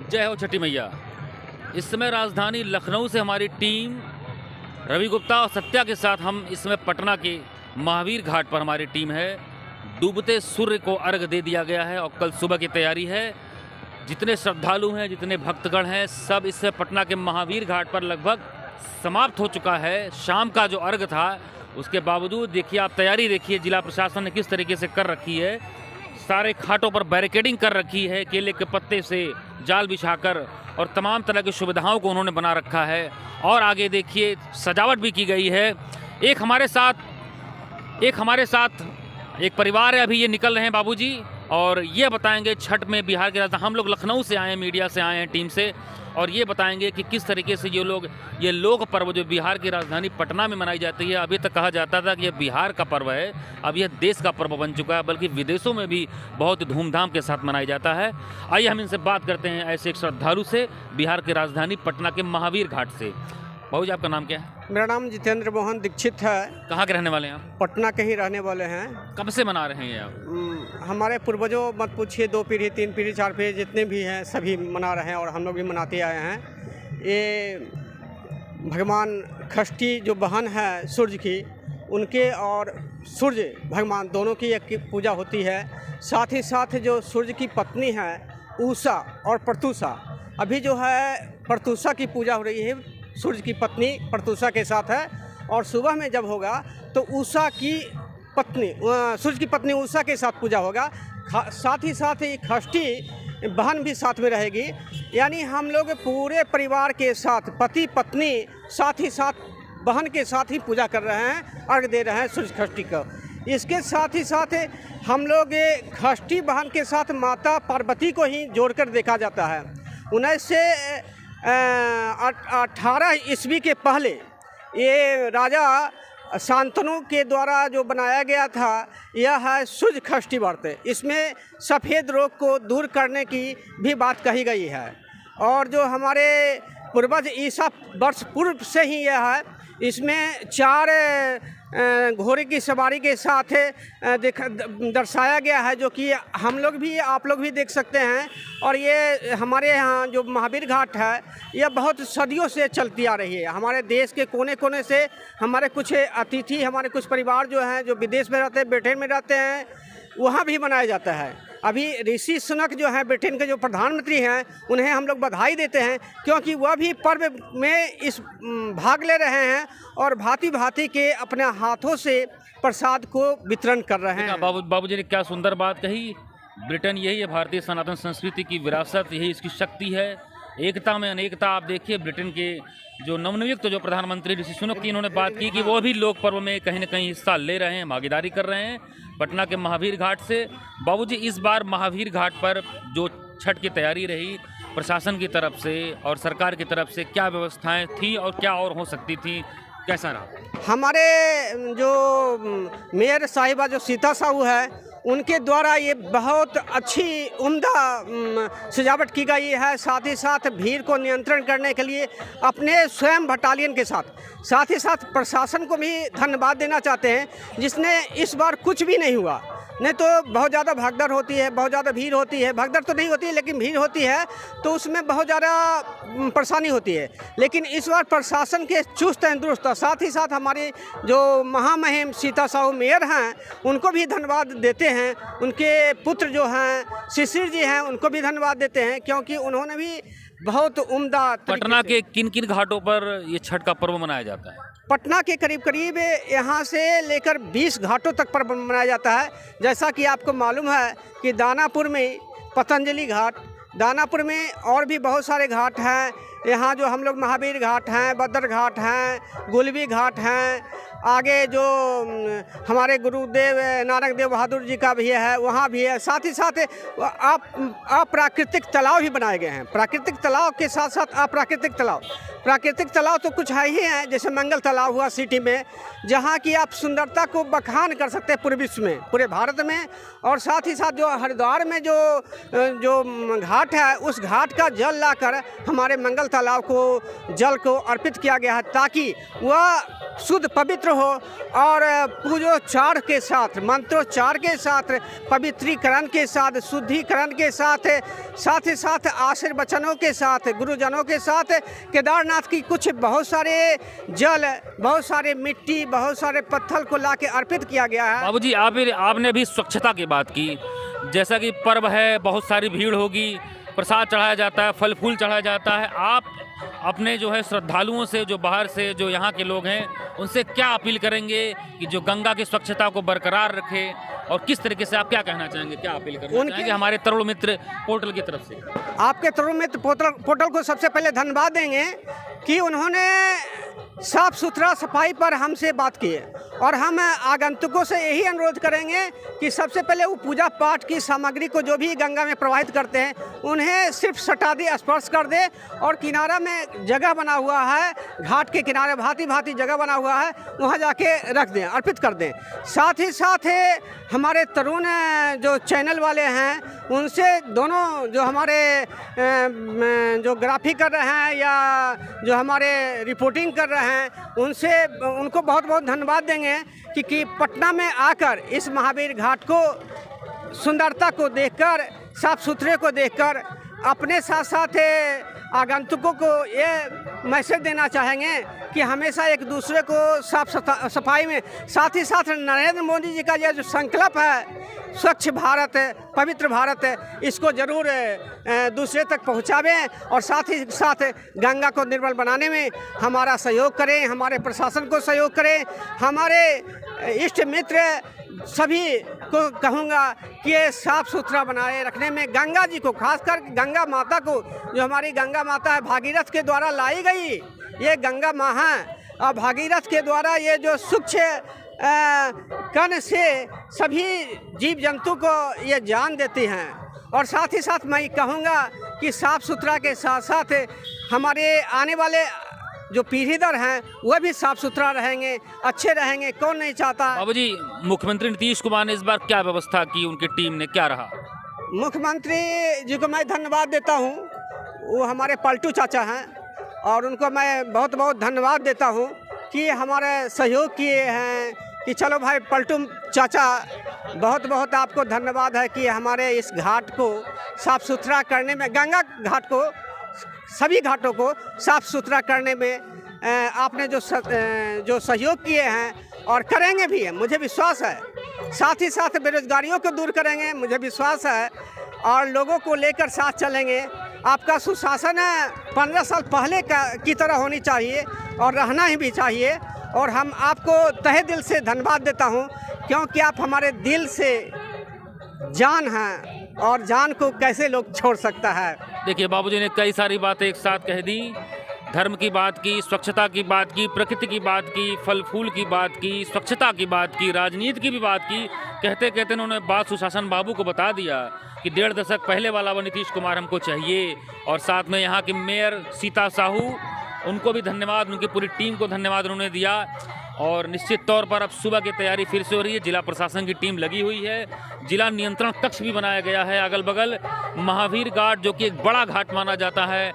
जय हो छठी मैया। इस समय राजधानी लखनऊ से हमारी टीम रवि गुप्ता और सत्या के साथ हम इस समय पटना के महावीर घाट पर हमारी टीम है। डूबते सूर्य को अर्घ दे दिया गया है और कल सुबह की तैयारी है। जितने श्रद्धालु हैं, जितने भक्तगण हैं, सब इस पटना के महावीर घाट पर लगभग समाप्त हो चुका है। शाम का जो अर्घ था उसके बावजूद देखिए आप तैयारी देखिए जिला प्रशासन ने किस तरीके से कर रखी है। सारे घाटों पर बैरिकेडिंग कर रखी है, केले के पत्ते से जाल बिछाकर, और तमाम तरह की सुविधाओं को उन्होंने बना रखा है। और आगे देखिए सजावट भी की गई है। एक हमारे साथ एक परिवार है, अभी ये निकल रहे हैं बाबूजी, और ये बताएंगे छठ में बिहार के राजधानी, हम लोग लखनऊ से आए हैं, मीडिया से आए हैं टीम से, और ये बताएंगे कि किस तरीके से ये लोक पर्व जो बिहार की राजधानी पटना में मनाई जाती है। अभी तक कहा जाता था कि यह बिहार का पर्व है, अब यह देश का पर्व बन चुका है, बल्कि विदेशों में भी बहुत धूमधाम के साथ मनाया जाता है। आइए हम इनसे बात करते हैं ऐसे एक श्रद्धालु से बिहार की राजधानी पटना के महावीर घाट से। बाबू जी आपका नाम क्या है? मेरा नाम जितेंद्र मोहन दीक्षित है। कहाँ के रहने वाले हैं आप? पटना के ही रहने वाले हैं। कब से मना रहे हैं आप? हमारे पूर्वजों मत पूछिए, 2 पीढ़ी 3 पीढ़ी 4 पीढ़ी जितने भी हैं सभी मना रहे हैं और हम लोग भी मनाते आए हैं। ये भगवान षष्ठी जो बहन है सूर्य की, उनके और सूर्य भगवान दोनों की एक पूजा होती है। साथ ही साथ जो सूर्य की पत्नी है उषा और प्रत्यूषा, अभी जो है प्रत्यूषा की पूजा हो रही है। सूर्य की पत्नी प्रत्यूषा के साथ है, और सुबह में जब होगा तो उषा की पत्नी सूर्य की पत्नी उषा के साथ पूजा होगा। साथ ही साथ षष्ठी बहन भी साथ में रहेगी। यानी हम लोग पूरे परिवार के साथ पति पत्नी साथ ही साथ बहन के साथ ही पूजा कर रहे हैं, अर्घ दे रहे हैं सूर्य षष्ठी को। इसके साथ ही साथ हम लोग षष्ठी बहन के साथ माता पार्वती को ही जोड़कर देखा जाता है। 1918 ईस्वी के पहले ये राजा शांतनु के द्वारा जो बनाया गया था, यह है सूर्य षष्ठी व्रत। इसमें सफ़ेद रोग को दूर करने की भी बात कही गई है, और जो हमारे पूर्वज ईसा वर्ष पूर्व से ही यह है। इसमें 4 घोड़े की सवारी के साथ दर्शाया गया है, जो कि हम लोग भी आप लोग भी देख सकते हैं। और ये हमारे यहाँ जो महावीर घाट है, यह बहुत सदियों से चलती आ रही है। हमारे देश के कोने कोने से हमारे कुछ अतिथि, हमारे कुछ परिवार जो हैं जो विदेश में रहते हैं, ब्रिटेन में रहते हैं, वहाँ भी मनाया जाता है। अभी ऋषि सुनक जो हैं ब्रिटेन के जो प्रधानमंत्री हैं, उन्हें हम लोग बधाई देते हैं, क्योंकि वह भी पर्व में इस भाग ले रहे हैं और भांति भांति के अपने हाथों से प्रसाद को वितरण कर रहे हैं। बाबूजी ने क्या सुंदर बात कही। ब्रिटेन यही है भारतीय सनातन संस्कृति की विरासत, यही इसकी शक्ति है। एकता में अनेकता। आप देखिए ब्रिटेन के जो नवनियुक्त जो प्रधानमंत्री ऋषि सुनक की इन्होंने बात की कि वो भी लोक पर्व में कहीं न कहीं हिस्सा ले रहे हैं, भागीदारी कर रहे हैं पटना के महावीर घाट से। बाबूजी इस बार महावीर घाट पर जो छठ की तैयारी रही प्रशासन की तरफ से और सरकार की तरफ से, क्या व्यवस्थाएं थी और क्या और हो सकती थी, कैसा रहा? हमारे जो मेयर साहिबा जो सीता साहू है, उनके द्वारा ये बहुत अच्छी उम्दा सजावट की गई है। साथ ही साथ भीड़ को नियंत्रण करने के लिए अपने स्वयं बटालियन के साथ ही साथ प्रशासन को भी धन्यवाद देना चाहते हैं, जिसने इस बार कुछ भी नहीं हुआ। नहीं तो बहुत ज़्यादा भागदौड़ होती है, बहुत ज़्यादा भीड़ होती है। भागदौड़ तो नहीं होती है, लेकिन भीड़ होती है तो उसमें बहुत ज़्यादा परेशानी होती है। लेकिन इस बार प्रशासन के चुस्त हैं दुरुस्त। साथ ही साथ हमारे जो महामहिम सीता साहू मेयर हैं, उनको भी धन्यवाद देते हैं। उनके पुत्र जो हैं शिशिर जी हैं, उनको भी धन्यवाद देते हैं, क्योंकि उन्होंने भी बहुत उम्दा। पटना के किन किन घाटों पर ये छठ का पर्व मनाया जाता है? पटना के करीब करीब यहाँ से लेकर 20 घाटों तक पर्व मनाया जाता है। जैसा कि आपको मालूम है कि दानापुर में पतंजलि घाट, दानापुर में और भी बहुत सारे घाट हैं। यहाँ जो हम लोग महावीर घाट हैं, बद्र घाट हैं, गुलबी घाट हैं, आगे जो हमारे गुरुदेव नानक देव बहादुर जी का भी है, वहाँ भी है। साथ ही साथ अप्राकृतिक तालाब भी बनाए गए हैं। प्राकृतिक तालाब के साथ साथ अप्राकृतिक तालाब। प्राकृतिक तालाब तो कुछ है ही हैं, जैसे मंगल तालाब हुआ सिटी में, जहाँ की आप सुंदरता को बखान कर सकते हैं पूरे विश्व में, पूरे भारत में। और साथ ही साथ जो हरिद्वार में जो घाट है, उस घाट का जल लाकर हमारे मंगल तालाब को जल को अर्पित किया गया है, ताकि वह शुद्ध पवित्र पवित्र हो और पूजोच्चार के साथ, मंत्रोच्चार के साथ, पवित्रीकरण के साथ, शुद्धिकरण के साथ, साथ ही साथ आशीर्वचनों के साथ, गुरुजनों के साथ केदारनाथ की कुछ बहुत सारे जल, बहुत सारे मिट्टी, बहुत सारे पत्थर को लाके अर्पित किया गया है। बाबूजी, आपने भी स्वच्छता की बात की। जैसा कि पर्व है, बहुत सारी भीड़ होगी, प्रसाद चढ़ाया जाता है, फल फूल चढ़ाया जाता है। आप अपने जो है श्रद्धालुओं से, जो बाहर से, जो यहाँ के लोग हैं, उनसे क्या अपील करेंगे कि जो गंगा की स्वच्छता को बरकरार रखे, और किस तरीके से आप क्या कहना चाहेंगे, क्या अपील करना चाहेंगे हमारे तरुण मित्र पोर्टल की तरफ से? आपके तरुण मित्र पोर्टल को सबसे पहले धन्यवाद देंगे कि उन्होंने साफ सुथरा सफाई पर हमसे बात की है, और हम आगंतुकों से यही अनुरोध करेंगे कि सबसे पहले वो पूजा पाठ की सामग्री को जो भी गंगा में प्रवाहित करते हैं उन्हें सिर्फ सटा दे, स्पर्श कर दे, और किनारा में जगह बना हुआ है, घाट के किनारे भांति भांति जगह बना हुआ है, वहाँ जाके रख दें, अर्पित कर दें। साथ ही साथ हमारे तरुण जो चैनल वाले हैं उनसे दोनों जो हमारे जो ग्राफिक कर रहे हैं या जो हमारे रिपोर्टिंग कर रहे हैं उनको बहुत बहुत धन्यवाद देंगे कि पटना में आकर इस महावीर घाट को सुंदरता को देखकर, साफ सुथरे को देखकर अपने साथ साथ आगंतुकों को ये मैसेज देना चाहेंगे कि हमेशा एक दूसरे को साफ सफाई में, साथ ही साथ नरेंद्र मोदी जी का यह जो संकल्प है स्वच्छ भारत, पवित्र भारत, इसको जरूर दूसरे तक पहुंचावें, और साथ ही साथ गंगा को निर्मल बनाने में हमारा सहयोग करें, हमारे प्रशासन को सहयोग करें, हमारे इष्ट मित्र सभी को कहूँगा कि ये साफ़ सुथरा बनाए रखने में गंगा जी को, खासकर गंगा माता को, जो हमारी गंगा माता है भागीरथ के द्वारा लाई गई ये गंगा माँ है, और भागीरथ के द्वारा ये जो सूक्ष्म कण से सभी जीव जंतु को ये जान देती हैं। और साथ ही साथ मैं कहूँगा कि साफ़ सुथरा के साथ साथ हमारे आने वाले जो पीढ़ीदर हैं वह भी साफ सुथरा रहेंगे, अच्छे रहेंगे, कौन नहीं चाहता। बाबूजी, मुख्यमंत्री नीतीश कुमार ने इस बार क्या व्यवस्था की, उनकी टीम ने क्या रहा? मुख्यमंत्री जी को मैं धन्यवाद देता हूं, वो हमारे पलटू चाचा हैं और उनको मैं बहुत बहुत धन्यवाद देता हूं कि हमारे सहयोग किए हैं। कि चलो भाई पलटू चाचा, बहुत बहुत आपको धन्यवाद है कि हमारे इस घाट को साफ सुथरा करने में, गंगा घाट को, सभी घाटों को साफ सुथरा करने में आपने जो सहयोग किए हैं और करेंगे भी, है मुझे विश्वास है। साथ ही साथ बेरोजगारियों को दूर करेंगे, मुझे विश्वास है, और लोगों को लेकर साथ चलेंगे। आपका सुशासन 15 साल पहले की तरह होनी चाहिए और रहना ही भी चाहिए, और हम आपको तहे दिल से धन्यवाद देता हूं क्योंकि आप हमारे दिल से जान हैं, और जान को कैसे लोग छोड़ सकता है। देखिए, बाबूजी ने कई सारी बातें एक साथ कह दी। धर्म की बात की, स्वच्छता की बात की, प्रकृति की बात की, फल फूल की बात की, स्वच्छता की बात की, राजनीति की भी बात की। कहते कहते उन्होंने बात सुशासन बाबू को बता दिया कि 1.5 दशक पहले वाला वो नीतीश कुमार हमको चाहिए। और साथ में यहाँ की मेयर सीता साहू, उनको भी धन्यवाद, उनकी पूरी टीम को धन्यवाद उन्होंने दिया। और निश्चित तौर पर अब सुबह की तैयारी फिर से हो रही है, जिला प्रशासन की टीम लगी हुई है, जिला नियंत्रण कक्ष भी बनाया गया है अगल बगल। महावीर घाट, जो कि एक बड़ा घाट माना जाता है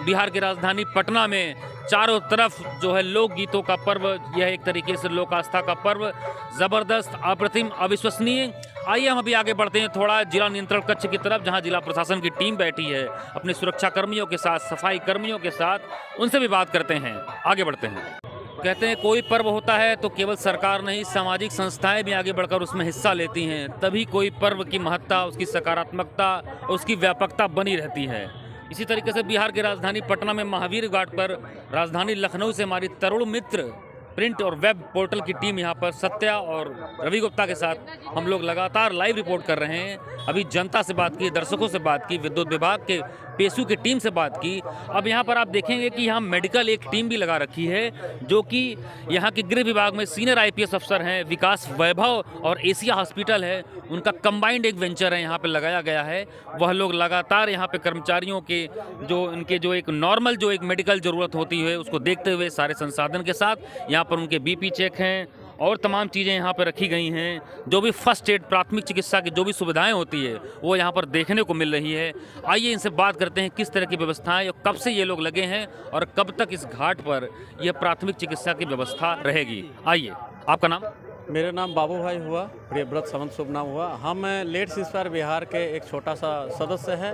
बिहार की राजधानी पटना में, चारों तरफ जो है लोक गीतों का पर्व, यह एक तरीके से लोक आस्था का पर्व, ज़बरदस्त, अप्रतिम, अविश्वसनीय। आइए हम अभी आगे बढ़ते हैं थोड़ा जिला नियंत्रण कक्ष की तरफ, जहां जिला प्रशासन की टीम बैठी है अपने सुरक्षा कर्मियों के साथ, सफाई कर्मियों के साथ, उनसे भी बात करते हैं। आगे बढ़ते हैं। कहते हैं कोई पर्व होता है तो केवल सरकार नहीं, सामाजिक संस्थाएं भी आगे बढ़कर उसमें हिस्सा लेती हैं, तभी कोई पर्व की महत्ता, उसकी सकारात्मकता, उसकी व्यापकता बनी रहती है। इसी तरीके से बिहार की राजधानी पटना में महावीर घाट पर राजधानी लखनऊ से हमारी तरुण मित्र प्रिंट और वेब पोर्टल की टीम यहाँ पर सत्या और रवि गुप्ता के साथ हम लोग लगातार लाइव रिपोर्ट कर रहे हैं। अभी जनता से बात की, दर्शकों से बात की, विद्युत विभाग के पेशू की टीम से बात की। अब यहाँ पर आप देखेंगे कि यहाँ मेडिकल एक टीम भी लगा रखी है, जो कि यहाँ के गृह विभाग में सीनियर IPS अफसर हैं विकास वैभव, और एशिया हॉस्पिटल है, उनका कंबाइंड एक वेंचर है यहाँ पे लगाया गया है। वह लोग लगातार यहाँ पे कर्मचारियों के जो एक नॉर्मल जो एक मेडिकल ज़रूरत होती है उसको देखते हुए सारे संसाधन के साथ यहाँ पर उनके BP चेक हैं और तमाम चीज़ें यहाँ पर रखी गई हैं। जो भी फर्स्ट एड प्राथमिक चिकित्सा की जो भी सुविधाएं होती है वो यहाँ पर देखने को मिल रही है। आइए इनसे बात करते हैं किस तरह की व्यवस्थाएं और कब से ये लोग लगे हैं और कब तक इस घाट पर यह प्राथमिक चिकित्सा की व्यवस्था रहेगी। आइए, आपका नाम? मेरा नाम बाबू भाई हुआ, प्रियव्रत सावंत शुभ नाम हुआ। हम लेट सीसपार बिहार के एक छोटा सा सदस्य है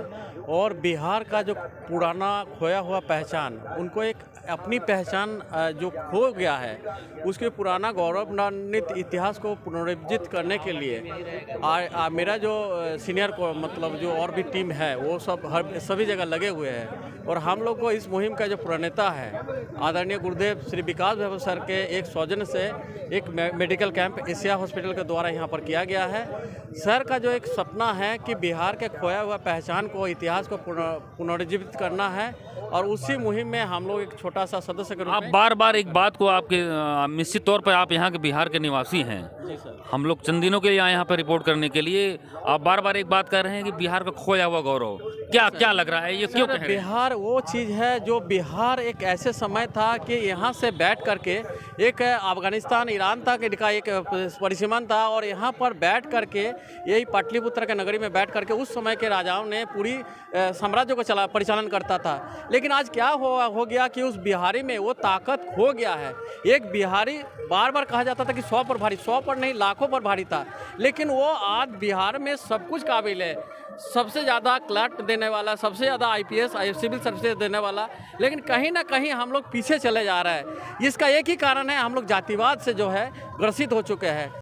और बिहार का जो पुराना खोया हुआ पहचान, उनको एक अपनी पहचान जो खो गया है उसके पुराना गौरवान्वित इतिहास को पुनरुज्जीवित करने के लिए मेरा जो सीनियर को मतलब जो और भी टीम है वो सभी जगह लगे हुए हैं। और हम लोग को इस मुहिम का जो प्रणेता है आदरणीय गुरुदेव श्री विकास वैभव सर के एक सौजन्य से एक मेडिकल कैंप एशिया हॉस्पिटल के द्वारा यहाँ पर किया गया है। सर का जो एक सपना है कि बिहार के खोया हुआ पहचान को, इतिहास को पुनर्जीवित करना है और उसी मुहिम में हम लोग एक छोटा सा सदस्य के रूप आप में। बार बार एक बात को आपके निश्चित तौर पर आप यहाँ के बिहार के निवासी हैं। जी सर। हम लोग चंद दिनों के लिए आए यहाँ पर रिपोर्ट करने के लिए। आप बार बार एक बात कर रहे हैं कि बिहार का खोया हुआ गौरव, क्या लग रहा है, ये क्यों कह रहे हैं? बिहार वो चीज़ है जो बिहार एक ऐसे समय था कि यहाँ से बैठ करके एक अफगानिस्तान ईरान तक का एक परिसीमन था और यहाँ पर बैठ करके यही पाटलिपुत्र के नगरी में बैठ करके उस समय के राजाओं ने पूरी साम्राज्य को परिचालन करता था। लेकिन आज क्या हो गया कि उस बिहारी में वो ताकत खो गया है। एक बिहारी बार बार कहा जाता था कि 100 पर भारी, 100 पर नहीं लाखों पर भारी था, लेकिन वो आज बिहार में सब कुछ काबिल है। सबसे ज़्यादा क्लर्क देने वाला, सबसे ज़्यादा IPS सिविल सर्विसेज देने वाला, लेकिन कहीं ना कहीं हम लोग पीछे चले जा रहे हैं। इसका एक ही कारण है, हम लोग जातिवाद से जो है ग्रसित हो चुके हैं।